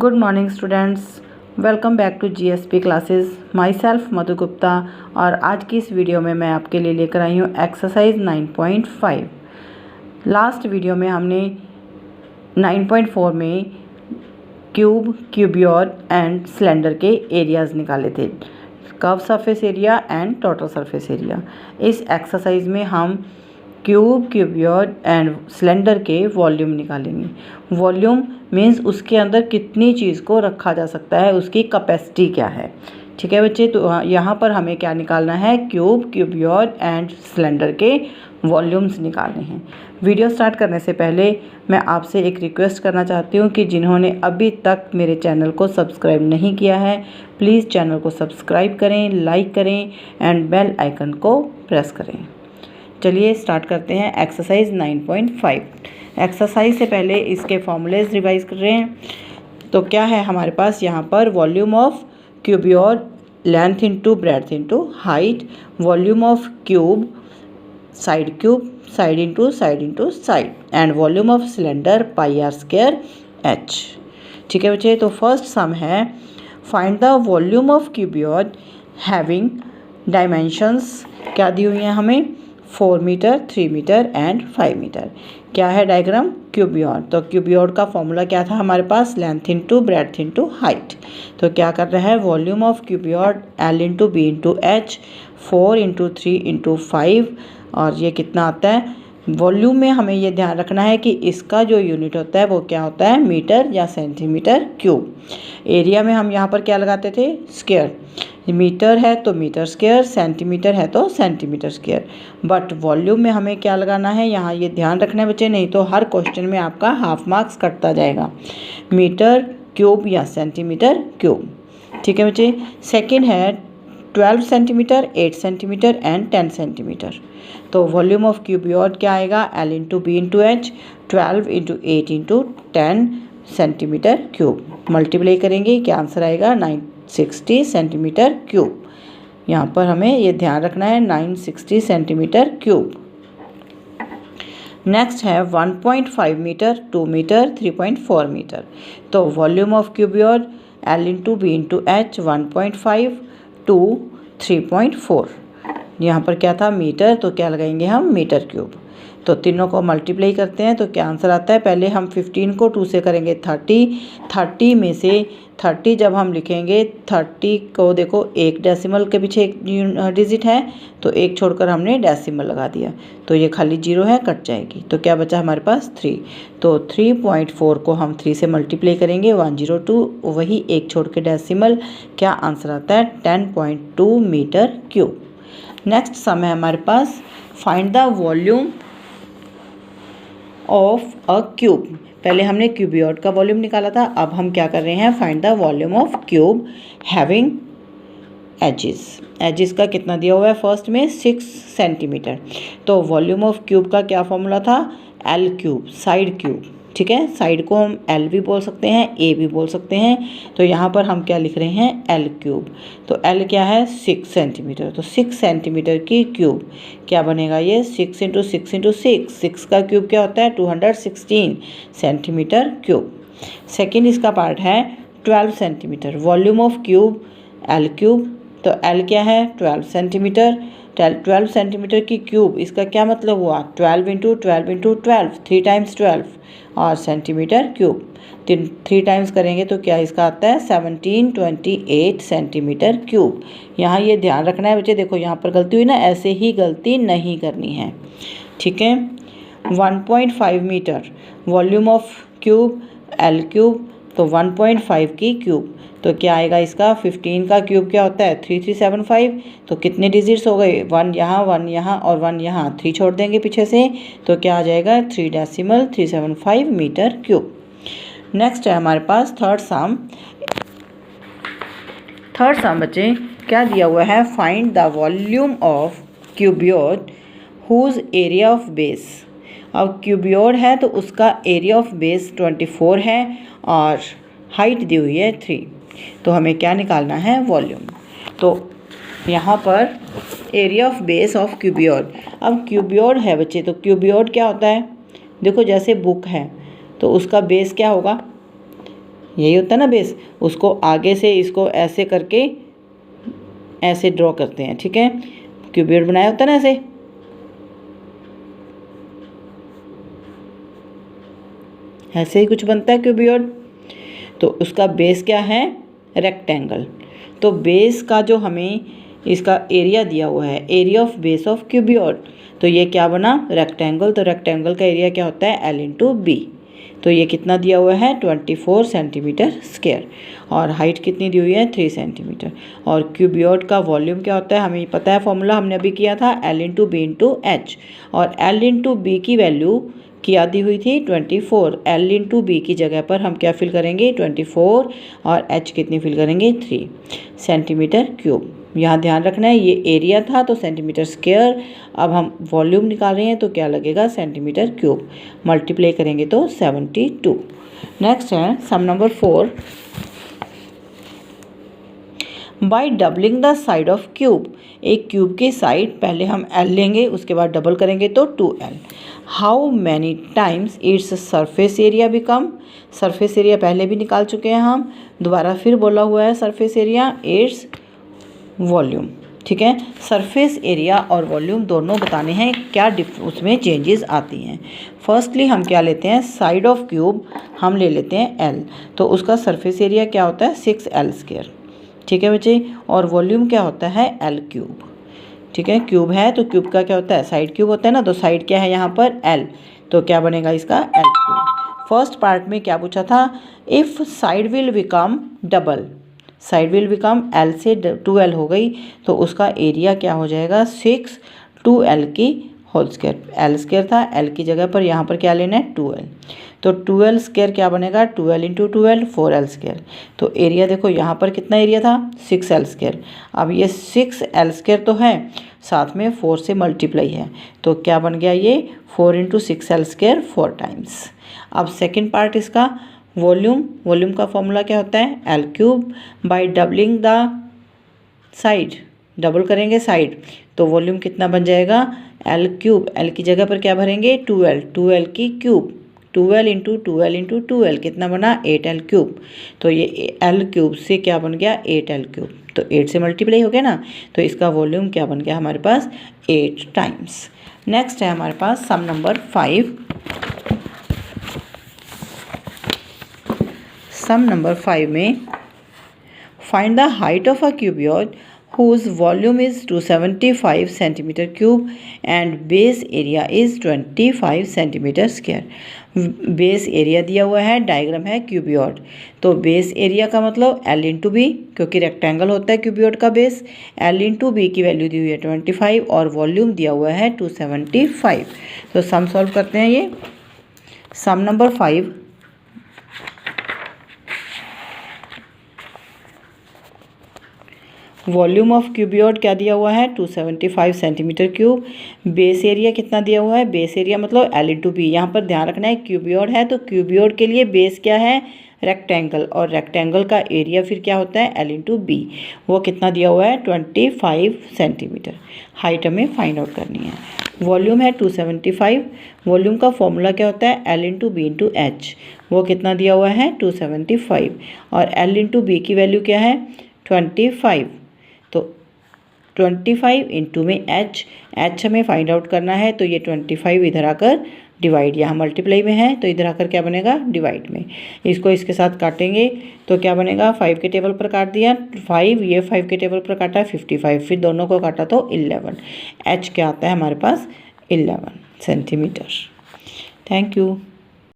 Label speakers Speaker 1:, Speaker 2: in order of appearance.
Speaker 1: Good morning students, welcome back to GSP classes. Myself Madhu Gupta. और आज की इस वीडियो में मैं आपके लिए लेकर आई हूँ एक्सरसाइज 9.5। लास्ट वीडियो में हमने 9.4 में क्यूब, क्यूबियड एंड सिलेंडर के एरियाज़ निकाले थे, curve surface area and total surface area. इस एक्सरसाइज में हम क्यूब, क्यूबियड एंड सिलेंडर के वॉल्यूम निकालेंगे। वॉल्यूम मीन्स उसके अंदर कितनी चीज़ को रखा जा सकता है, उसकी कैपेसिटी क्या है। ठीक है बच्चे, तो यहाँ पर हमें क्या निकालना है, क्यूब, क्यूबियड एंड सिलेंडर के वॉल्यूम्स निकालने हैं। वीडियो स्टार्ट करने से पहले मैं आपसे एक रिक्वेस्ट करना चाहती हूँ कि जिन्होंने अभी तक मेरे चैनल को सब्सक्राइब नहीं किया है, प्लीज़ चैनल को सब्सक्राइब करें, लाइक करें एंड बेल आइकन को प्रेस करें। चलिए स्टार्ट करते हैं एक्सरसाइज 9.5। एक्सरसाइज से पहले इसके फॉर्मूलेज रिवाइज कर रहे हैं। तो क्या है हमारे पास यहाँ पर, volume of cuboid length into breadth into height, volume of cube side into side and volume of cylinder pi r square h. ठीक है बच्चे, तो फर्स्ट सम है, find the volume of cuboid having dimensions क्या दी हुई हैं हमें, 4 मीटर, 3 मीटर एंड 5 मीटर। क्या है डायग्राम, क्यूबियड। तो क्यूबियड का फॉर्मूला क्या था हमारे पास, length into breadth into height. तो क्या कर रहा है, volume of cuboid l into B into h, 4 into 3 into 5। और ये कितना आता है, वॉल्यूम में हमें ये ध्यान रखना है कि इसका जो यूनिट होता है वो क्या होता है, मीटर या सेंटीमीटर क्यूब। एरिया में हम यहाँ पर क्या लगाते थे, स्क्वायर। मीटर है तो मीटर स्क्वायर, सेंटीमीटर है तो सेंटीमीटर स्क्वायर। बट वॉल्यूम में हमें क्या लगाना है, यहाँ ये ध्यान रखना है बच्चे, नहीं तो हर क्वेश्चन में आपका हाफ मार्क्स कटता जाएगा, मीटर क्यूब या सेंटीमीटर क्यूब। ठीक है बच्चे। सेकेंड है 12 सेंटीमीटर, 8 सेंटीमीटर एंड 10 सेंटीमीटर। तो वॉल्यूम ऑफ क्यूबियड क्या आएगा, L into B into H, 12 into 8 into 10 centimetre cube. Multiply करेंगे, क्या आंसर आएगा, 960 सेंटीमीटर क्यूब। यहाँ पर हमें ये ध्यान रखना है, 960 सेंटीमीटर क्यूब। नेक्स्ट है 1.5 मीटर, 2 मीटर, 3.4 मीटर। तो volume of cuboid l into B into h, 1.5 2 3.4। यहाँ पर क्या था, मीटर, तो क्या लगाएंगे हम, मीटर क्यूब। तो तीनों को मल्टीप्लाई करते हैं तो क्या आंसर आता है, पहले हम 15 को 2 से करेंगे 30 में से 30 जब हम लिखेंगे, 30 को देखो एक डेसिमल के पीछे एक डिजिट है तो एक छोड़कर हमने डेसिमल लगा दिया, तो ये खाली 0 है, कट जाएगी। तो क्या बचा हमारे पास, 3। तो 3.4 को हम 3 से मल्टीप्लाई करेंगे, 102, वही एक छोड़ के डेसिमल, क्या आंसर आता है, 10.2 मीटर क्यूब। नेक्स्ट सम है हमारे पास, find the volume of a cube. पहले हमने क्यूबियड का वॉल्यूम निकाला था, अब हम क्या कर रहे हैं, find the volume of cube having edges का कितना दिया हुआ है, फर्स्ट में 6 सेंटीमीटर। तो वॉल्यूम ऑफ क्यूब का क्या फॉर्मूला था, एल क्यूब, साइड क्यूब। ठीक है, साइड को हम एल भी बोल सकते हैं, ए भी बोल सकते हैं। तो यहाँ पर हम क्या लिख रहे हैं, एल क्यूब। तो एल क्या है, 6 सेंटीमीटर। तो 6 सेंटीमीटर की क्यूब क्या बनेगा, ये 6 इंटू 6 इंटू 6 का क्यूब क्या होता है, 216 सेंटीमीटर क्यूब। सेकेंड इसका पार्ट है 12 centimetre, volume of cube L cube. तो एल क्या है, 12 सेंटीमीटर, 12 सेंटीमीटर की क्यूब, इसका क्या मतलब हुआ, 12 इंटू 12 इंटू 12, 3 टाइम्स 12 और सेंटीमीटर क्यूब। 3 टाइम्स करेंगे तो क्या इसका आता है, 1728 सेंटीमीटर क्यूब। यहाँ ये ध्यान रखना है बच्चे, देखो यहाँ पर गलती हुई ना, ऐसे ही गलती नहीं करनी है। ठीक है। 1.5 metre, volume of cube L cube, तो 1.5 की क्यूब। तो क्या आएगा इसका, 15 का क्यूब क्या होता है, 3375। तो कितने डिजिट्स हो गए, 1 यहाँ, 1 यहाँ और 1 यहाँ, 3 छोड़ देंगे पीछे से, तो क्या आ जाएगा, 3.375 मीटर क्यूब। नेक्स्ट है हमारे पास थर्ड सम बच्चे, क्या दिया हुआ है, find the volume of cuboid whose area of base. अब क्यूबियड है तो उसका एरिया ऑफ बेस 24 है और हाइट दी हुई है 3। तो हमें क्या निकालना है, वॉल्यूम। तो यहाँ पर एरिया ऑफ बेस ऑफ क्यूबियड। अब क्यूबियड है बच्चे, तो क्यूबियड क्या होता है, देखो जैसे बुक है तो उसका बेस क्या होगा, यही होता है ना बेस, उसको आगे से इसको ऐसे करके ऐसे ड्रॉ करते हैं, ठीक है। क्यूबियड बनाया होता है ना ऐसे, ऐसे ही कुछ बनता है क्यूबियड। तो उसका बेस क्या है, रेक्टेंगल। तो बेस का जो हमें इसका एरिया दिया हुआ है, एरिया ऑफ बेस ऑफ क्यूबियड, तो ये क्या बना, रेक्टेंगल। तो रेक्टेंगल का एरिया क्या होता है, L इंटू बी। तो ये कितना दिया हुआ है, 24 सेंटीमीटर स्क्वायर, और हाइट कितनी दी हुई है, 3 सेंटीमीटर। और क्यूबियड का वॉल्यूम क्या होता है, हमें पता है फॉर्मूला, हमने अभी किया था, L into B into H. और L इंटू बी की वैल्यू क्या दी हुई थी, 24। L इंटू बी की जगह पर हम क्या फिल करेंगे, 24, और H कितनी फिल करेंगे, 3 सेंटीमीटर क्यूब। यहाँ ध्यान रखना है, ये एरिया था तो सेंटीमीटर स्क्वायर, अब हम वॉल्यूम निकाल रहे हैं तो क्या लगेगा, सेंटीमीटर क्यूब। मल्टीप्लाई करेंगे तो 72। नेक्स्ट है sum number 4। By doubling the side of cube, एक क्यूब की साइड पहले हम L लेंगे, उसके बाद डबल करेंगे तो 2L। How many times its surface area become, surface area पहले भी निकाल चुके हैं हम, दोबारा फिर बोला हुआ है सरफेस एरिया इट्स वॉल्यूम, ठीक है। सरफेस एरिया और वॉल्यूम दोनों बताने हैं, क्या उसमें चेंजेस आती हैं। फर्स्टली हम क्या लेते हैं, साइड ऑफ क्यूब हम ले लेते हैं L, तो उसका सरफेस एरिया क्या होता है, 6L स्क्वायर, ठीक है बच्चे। और वॉल्यूम क्या होता है, L क्यूब, ठीक है। क्यूब है तो क्यूब का क्या होता है, साइड क्यूब होता है ना, तो साइड क्या है यहाँ पर, L, तो क्या बनेगा इसका, L क्यूब। फर्स्ट पार्ट में क्या पूछा था, if side will become double, side will become L से 2L हो गई, तो उसका एरिया क्या हो जाएगा, 6 2L की होल स्क्वायर। L स्क्वायर था, L की जगह पर यहाँ पर क्या लेना है, 2L, तो 2L स्क्वायर क्या बनेगा, 2L into 2L 4L square. तो एरिया देखो यहाँ पर कितना एरिया था, 6L स्क्वायर। अब ये 6L स्क्वायर तो है, साथ में 4 से मल्टीप्लाई है, तो क्या बन गया ये 4 इंटू 6L स्क्वायर 4 टाइम्स। अब सेकेंड पार्ट इसका वॉल्यूम, वॉल्यूम का फॉर्मूला क्या होता है, L cube by doubling the side, double करेंगे साइड, तो वॉल्यूम कितना बन जाएगा, L क्यूब, L की जगह पर क्या भरेंगे, 2L, 2L की cube, 2L into 2L into 2L कितना बना, 8L क्यूब। तो ये L क्यूब से क्या बन गया, 8L क्यूब, तो 8 से मल्टीप्लाई हो गया ना, तो इसका वॉल्यूम क्या बन गया हमारे पास, 8 टाइम्स। नेक्स्ट है हमारे पास सम नंबर 5। सम नंबर 5 में find the height of a cuboid whose volume is 275 centimeter cube and base area is 25 centimeter square। Base area दिया हुआ है, डायग्राम है क्यूबियड, तो बेस एरिया का मतलब L इंटू बी, क्योंकि रेक्टेंगल होता है क्यूबियड का बेस, L इंटू बी की वैल्यू दी हुई है 25 और वॉल्यूम दिया हुआ है 275। तो सम सॉल्व करते हैं, ये सम नंबर 5। वॉल्यूम ऑफ क्यूबियड क्या दिया हुआ है, 275 सेंटीमीटर क्यूब। बेस एरिया कितना दिया हुआ है, बेस एरिया मतलब L इंटू बी। यहाँ पर ध्यान रखना है क्यूबियड है तो क्यूबियड के लिए बेस क्या है, रेक्टेंगल, और रेक्टेंगल का एरिया फिर क्या होता है, L इंटू बी। वो कितना दिया हुआ है, 25 सेंटीमीटर। हाइट हमें फाइंड आउट करनी है। वॉल्यूम है 275, वॉल्यूम का फॉर्मूला क्या होता है, L into B into H. वो कितना दिया हुआ है, 275, और L इंटू बी की वैल्यू क्या है, 25, तो 25 इंटू में एच हमें फाइंड आउट करना है, तो ये 25 इधर आकर डिवाइड, यहाँ मल्टीप्लाई में है तो इधर आकर क्या बनेगा, डिवाइड में। इसको इसके साथ काटेंगे तो क्या बनेगा, 5 के टेबल पर काट दिया 5, ये 5 के टेबल पर काटा 55, फिर दोनों को काटा तो 11। एच क्या आता है हमारे पास, 11 सेंटीमीटर। Thank you.